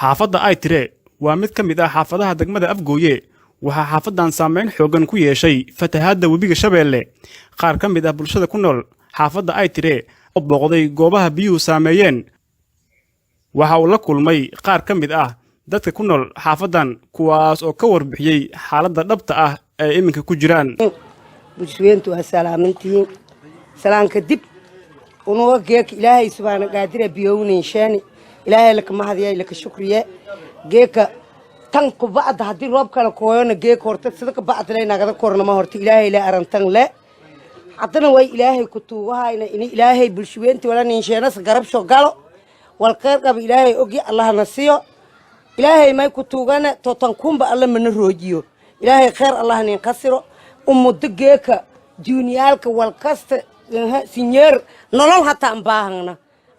xaafadda ay tire waa mid ka mid ah xaafadaha degmada Afgooye waxa xaafadan saameyn xoogan ku yeeshay fatahaadda webiga Shabeelle qaar ka mid ah bulshada ku nool xaafadda ay tire oo booqday goobaha biyuhu saameeyeen waxa uu la kulmay qaar ka mid ah dadka ku nool xaafadan kuwaas oo ka warbixiyay xaaladda dhabta ah ee iminka ku jiraan bulshooyintu waa salaamantiin salaanka dib unuga geek ilaahay subhanahu qaadir biyownin sheeni ilaahay laka mahadiya laka shukriye geeka tan ku bacda hadii roob kala kooyona geek horta sida ka bacda nagada kornama horta ilaahay la arantan le hadana way ilaahay ku tuugahayna in ilaahay bulshooyintu wala nin sheena garab soo galo wal qeyr qab ilaahay ogi allah nasiyo ilaahay may ku tuugana to tan kumba alla mana roojiyo ilaahay khayr allah nin qasiro ummudo geeka duuniyaalka wal kasta sinyeer nolol hataa baahana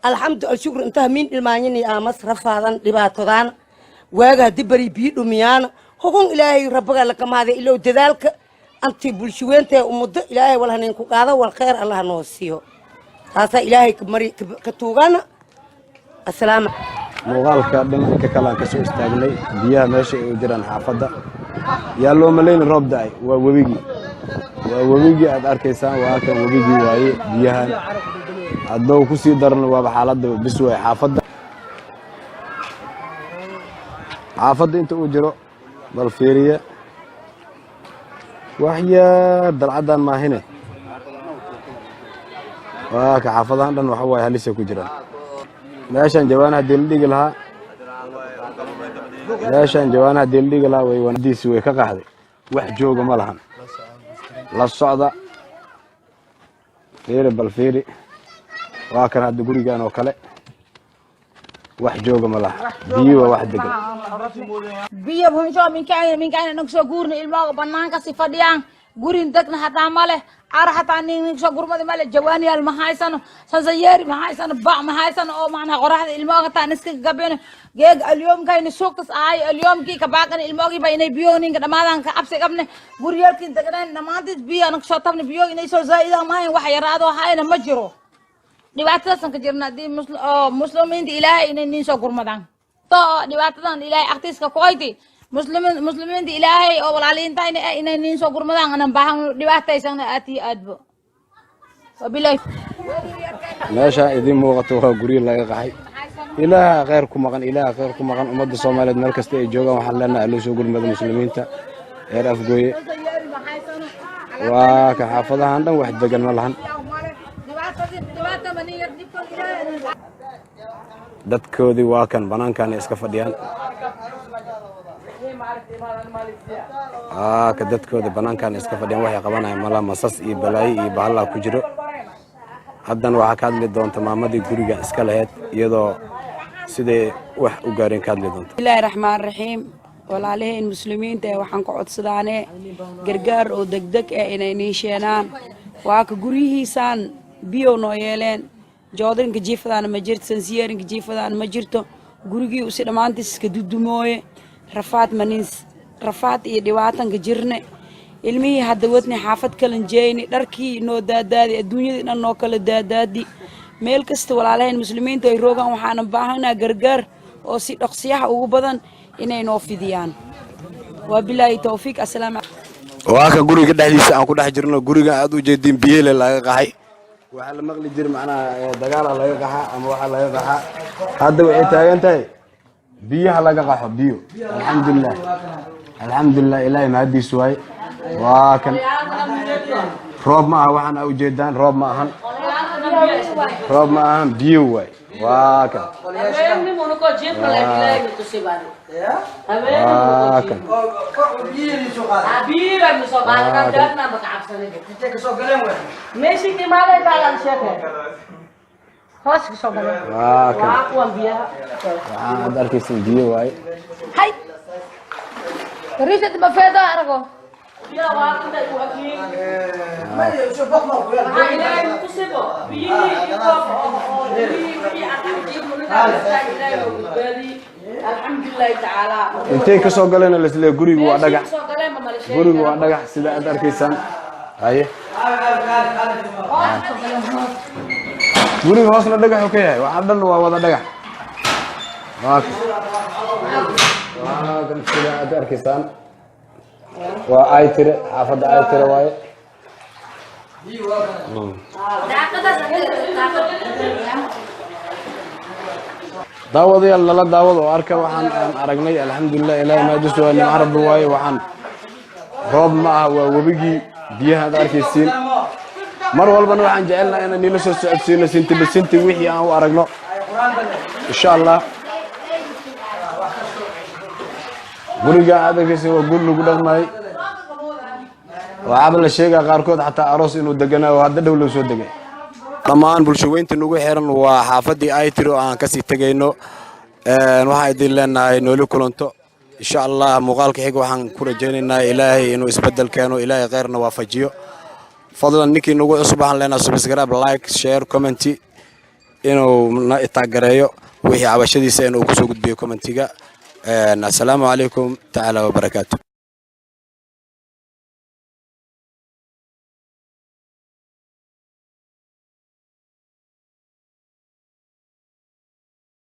alxamdulillah shukr inta min ilmaanyini amas rafaadan dhibaatadan waaga dibari biidumiyana hogon ilaahay rabbiga la kamaade ilo dadaalka anti bulshooyinta ummudo ilaahay wal hanin ku qaado wal khayr allah noo siiyo taasa ilaahay ka tuugana assalaamu muuqaalka dhanka kale ka soo istaagnay biyaha meesha ay jiraan xaafadda yaa loo maleyn roob daay waa wabigi aad arkaysaan waa kan wabigi waaye biyahan hadoo ku sii darno waa xaaladda bis way xaafadda inta uu jiro bal fiiriye waxya dalcadan maahine waa ka xaafadahan dhan waxa way halis ku jiraan meeshan jawaanaha dildhigi lahaa way wanadiisi way ka qaxday wax jooga ma lahan la socda fiiri bal fiiri waa kan hadda gurigan oo kale wax jooga ma laha biyo waa wax degan biyo bunsho min kaana naqso guurna ilmaha banaanka si fadhiyaan gurin dagna hadaa male arxata nin soo gurmada male jawaaniyal ma haysano sansayeeri ma haysano ba ma haysano oo macna qoraxda ilmaha taan iska gabeen geeg alyom kayna suuqas ay alyom ki ka baaqan ilmaha ba inay biyo ninka dhamaadan ka absi qabne guriyalkii dagnan dhamaantii biyo naqso tabna biyo inay soo zaaidan ma hayn wax yaraado hayna ma jiro dhibaatadaas ka jirna di muslimiinta ilaahay inay nin soo gurmadaan to dhibaatadan ilaahay aqtiiska ku ayti muslimiinta ilaahay oo walaaliinta inay nin soo gurmadaan anan baahan dhibaataysan aati aadbo wabillahi meesha idin muuqato waa guri laga qaxay ilaaha khayr ku maqan ummadda Soomaaliyeed meel kasta ay joogaan waxaan leenahay loo soo gurmada muslimiinta ee Afgooye waa ka xaafadahan dhan wax degan ma lahan dadkoodii waa kan banaankan iska fadhiyaan ka dadkoodii banaankan iska fadhiyaan waxay qabanayaan mala masas iyo balaayi iyo bahalla ku jiro haddana waxa ka hadli doonta maamadii guriga iska lahayd iyadoo sidee wax u gaareen ka hadli doonta Bismillahir Rahmanir Rahiim walaalaheen muslimiinta waxaan ku codsadaanay gargaar oo degdeg ah inay niisheenaan waa ka gurihiisaan biyo noo yeeleen joodarinka jiifadaan ma jirto sansiyeerinka jiifadaan ma jirto gurigii u si dhamaantiis iska dudumooye rafaad iyo dhibaatanka jirne ilmihii hadda wadni xaafad kalan jeeyni dharkii noo daadaadi adduunyadii dhan noo kala daadaadi meel kasta walaalaheen muslimiinta ay roogaan waxaan baahanaa gargaar oo si dhaqsiyaha ugu badan inay noo fidiyaan waa bilaahi tawfiiq assalaamu waa ka guriga dhexdiisa aan ku dhex jirno guriga aad u jeedin biyeele laga qaxay waxa la maqli jir macnaa dagaal laga qaxa ama waxa laga qaxa hadda way taagan tahay biyaha laga qaxo biyo alxamdulillah ilaahay mahadiis waay waa kan roob ma aha waxaan u jeedaan roob ma ahan biyo waay waa kan waxaan arkaysan biyo waay hay rishad ma feeda arago يا واحد وكيل ما يشوف بقى يعني تصيبه بيجي الحمد لله تعالى intee ka soo galeen la isla gurigu waa dhagax sida aad arkaysan haye guriga hoos la dhagax ka yahay waxa dhan waa wada dhagax وهذا كذا أركيسان وآيتر حافظ آيتر واي داودي الله لا داود وأركب وحن أرجني الحمد لله إلهي ما جسوا إن عرب واي وحن روب معه وبيجي بيها هذا أركيسين مر والبنا وحن جعلنا أنا نيلس السعوديين سنتي بسنتي وحي أنا وأرجنا إن شاء الله guriga adeegaysa waa guri lagu dhaqmay waxa la sheegay qaarkood xataa aroos inuu deganaa oo hadda dhow loo soo degay dhammaan bulshadeynta nagu xiran waa xaafadii ay tiro aan ka sii tagayno waxa idin leenahay nooli kulanto insha Allah muuqaalka xiga waxaan ku rajaynaynaa ilaahay inuu isbedel keeno ilaahay khayrna waafajiyo fadlan ninkii nagu cusub waxaan leenahay subscribe like share comment inuu na taageero wixii cabashadiisa inuu ku soo gudbiyo commentiga السلام عليكم تعالى وبركاته